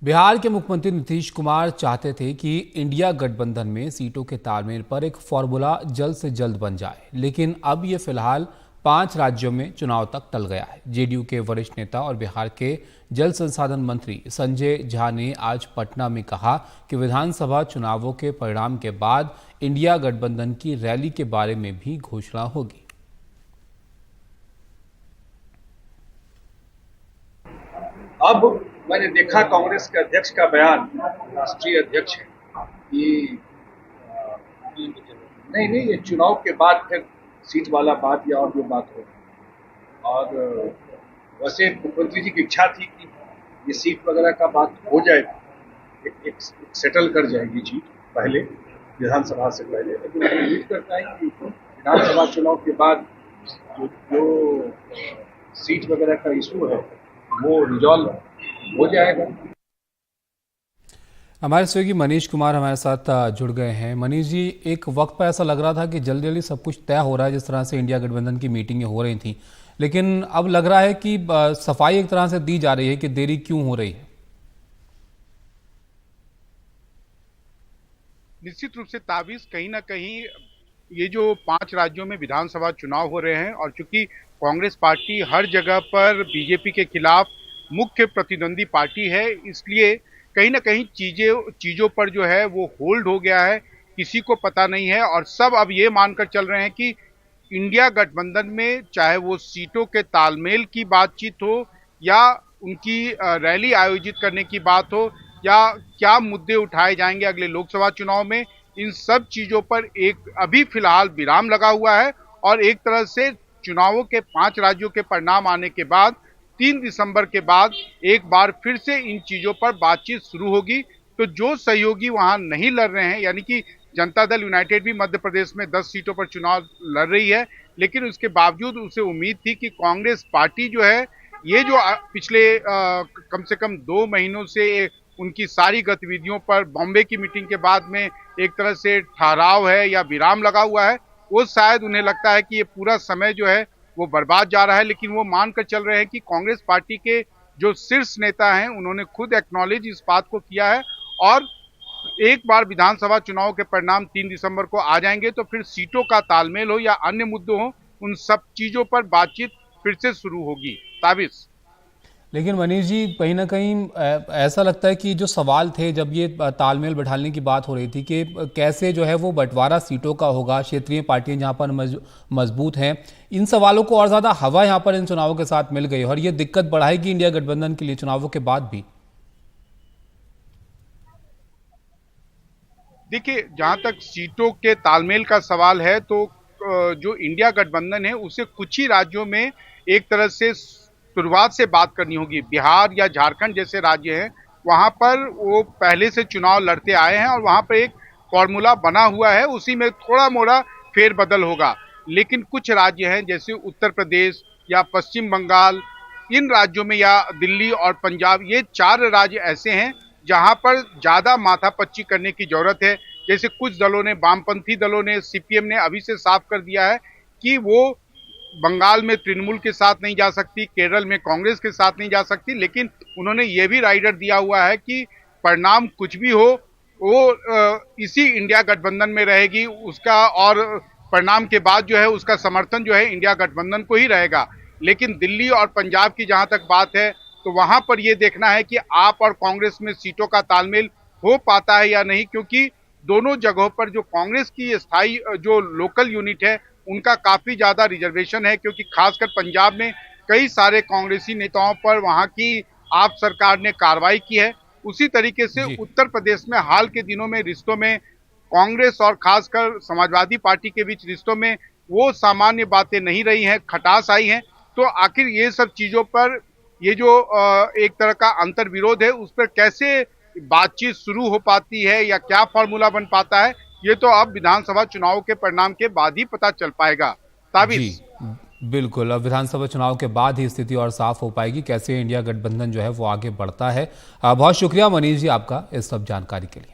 बिहार के मुख्यमंत्री नीतीश कुमार चाहते थे कि इंडिया गठबंधन में सीटों के तालमेल पर एक फॉर्मूला जल्द से जल्द बन जाए, लेकिन अब ये फिलहाल 5 राज्यों में चुनाव तक टल गया है। जेडीयू के वरिष्ठ नेता और बिहार के जल संसाधन मंत्री संजय झा ने आज पटना में कहा कि विधानसभा चुनावों के परिणाम के बाद इंडिया गठबंधन की रैली के बारे में भी घोषणा होगी। अब मैंने देखा कांग्रेस के अध्यक्ष का बयान, राष्ट्रीय अध्यक्ष है कि नहीं ये चुनाव के बाद फिर सीट वाला बात या और जो बात हो। और वैसे मुख्यमंत्री जी की इच्छा थी कि ये सीट वगैरह का बात हो जाए, एक सेटल कर जाएगी चीज पहले विधानसभा से पहले। लेकिन मैं उम्मीद करता है कि विधानसभा चुनाव के बाद जो सीट वगैरह का इशू है वो रिजॉल्व हो जाएगा। हमारे सहयोगी मनीष कुमार हमारे साथ जुड़ गए हैं। मनीष जी, एक वक्त पर ऐसा लग रहा था कि जल्दी जल्दी सब कुछ तय हो रहा है, जिस तरह से इंडिया गठबंधन की मीटिंगें हो रही थी, लेकिन अब लग रहा है कि सफाई एक तरह से दी जा रही है कि देरी क्यों हो रही है। निश्चित रूप से ताबीज कहीं ना कहीं ये जो 5 राज्यों में विधानसभा चुनाव हो रहे हैं और चूंकि कांग्रेस पार्टी हर जगह पर बीजेपी के खिलाफ मुख्य प्रतिद्वंदी पार्टी है, इसलिए कहीं ना कहीं चीजों पर जो है वो होल्ड हो गया है, किसी को पता नहीं है। और सब अब ये मानकर चल रहे हैं कि इंडिया गठबंधन में चाहे वो सीटों के तालमेल की बातचीत हो या उनकी रैली आयोजित करने की बात हो या क्या मुद्दे उठाए जाएंगे अगले लोकसभा चुनाव में, इन सब चीजों पर एक अभी फिलहाल विराम लगा हुआ है। और एक तरह से चुनावों के 5 राज्यों के परिणाम आने के बाद 3 दिसंबर के बाद एक बार फिर से इन चीजों पर बातचीत शुरू होगी। तो जो सहयोगी वहां नहीं लड़ रहे हैं, यानी कि जनता दल यूनाइटेड भी मध्य प्रदेश में 10 सीटों पर चुनाव लड़ रही है, लेकिन उसके बावजूद उसे उम्मीद थी कि कांग्रेस पार्टी जो है ये जो पिछले कम से कम 2 महीनों से उनकी सारी गतिविधियों पर बॉम्बे की मीटिंग के बाद में एक तरह से ठहराव है या विराम लगा हुआ है, वो शायद उन्हें लगता है कि ये पूरा समय जो है वो बर्बाद जा रहा है। लेकिन वो मानकर चल रहे हैं कि कांग्रेस पार्टी के जो शीर्ष नेता हैं उन्होंने खुद एक्नॉलेज इस बात को किया है और एक बार विधानसभा चुनाव के परिणाम 3 दिसंबर को आ जाएंगे तो फिर सीटों का तालमेल हो या अन्य मुद्दों हो, उन सब चीजों पर बातचीत फिर से शुरू होगी। ताबिश। लेकिन मनीष जी, कहीं ना कहीं ऐसा लगता है कि जो सवाल थे जब ये तालमेल बैठाने की बात हो रही थी कि कैसे जो है वो बंटवारा सीटों का होगा, क्षेत्रीय पार्टियां जहां पर मजबूत हैं, इन सवालों को और ज्यादा हवा यहां पर इन चुनावों के साथ मिल गई और ये दिक्कत बढ़ाएगी इंडिया गठबंधन के लिए चुनावों के बाद भी। देखिए, जहां तक सीटों के तालमेल का सवाल है तो जो इंडिया गठबंधन है उसे कुछ ही राज्यों में एक तरह से शुरुआत से बात करनी होगी। बिहार या झारखंड जैसे राज्य हैं, वहां पर वो पहले से चुनाव लड़ते आए हैं और वहां पर एक फॉर्मूला बना हुआ है, उसी में थोड़ा मोड़ा फेरबदल होगा। लेकिन कुछ राज्य हैं जैसे उत्तर प्रदेश या पश्चिम बंगाल, इन राज्यों में या दिल्ली और पंजाब, ये 4 राज्य ऐसे हैं जहां पर ज्यादा माथापच्ची करने की जरूरत है। जैसे कुछ दलों ने, वामपंथी दलों ने, सीपीएम ने अभी से साफ कर दिया है कि वो बंगाल में तृणमूल के साथ नहीं जा सकती, केरल में कांग्रेस के साथ नहीं जा सकती, लेकिन उन्होंने ये भी राइडर दिया हुआ है कि परिणाम कुछ भी हो वो इसी इंडिया गठबंधन में रहेगी उसका, और परिणाम के बाद जो है उसका समर्थन जो है इंडिया गठबंधन को ही रहेगा। लेकिन दिल्ली और पंजाब की जहां तक बात है तो वहां पर यह देखना है कि आप और कांग्रेस में सीटों का तालमेल हो पाता है या नहीं, क्योंकि दोनों जगहों पर जो कांग्रेस की स्थायी जो लोकल यूनिट है उनका काफी ज्यादा रिजर्वेशन है, क्योंकि खासकर पंजाब में कई सारे कांग्रेसी नेताओं पर वहां की आप सरकार ने कार्रवाई की है। उसी तरीके से उत्तर प्रदेश में हाल के दिनों में रिश्तों में कांग्रेस और खासकर समाजवादी पार्टी के बीच रिश्तों में वो सामान्य बातें नहीं रही हैं, खटास आई हैं। तो आखिर ये सब चीजों पर ये जो एक तरह का अंतर विरोध है उस पर कैसे बातचीत शुरू हो पाती है या क्या फॉर्मूला बन पाता है, ये तो अब विधानसभा चुनाव के परिणाम के बाद ही पता चल पाएगा। ताबिश। बिल्कुल, अब विधानसभा चुनाव के बाद ही स्थिति और साफ हो पाएगी कैसे इंडिया गठबंधन जो है वो आगे बढ़ता है। बहुत शुक्रिया मनीष जी आपका इस सब जानकारी के लिए।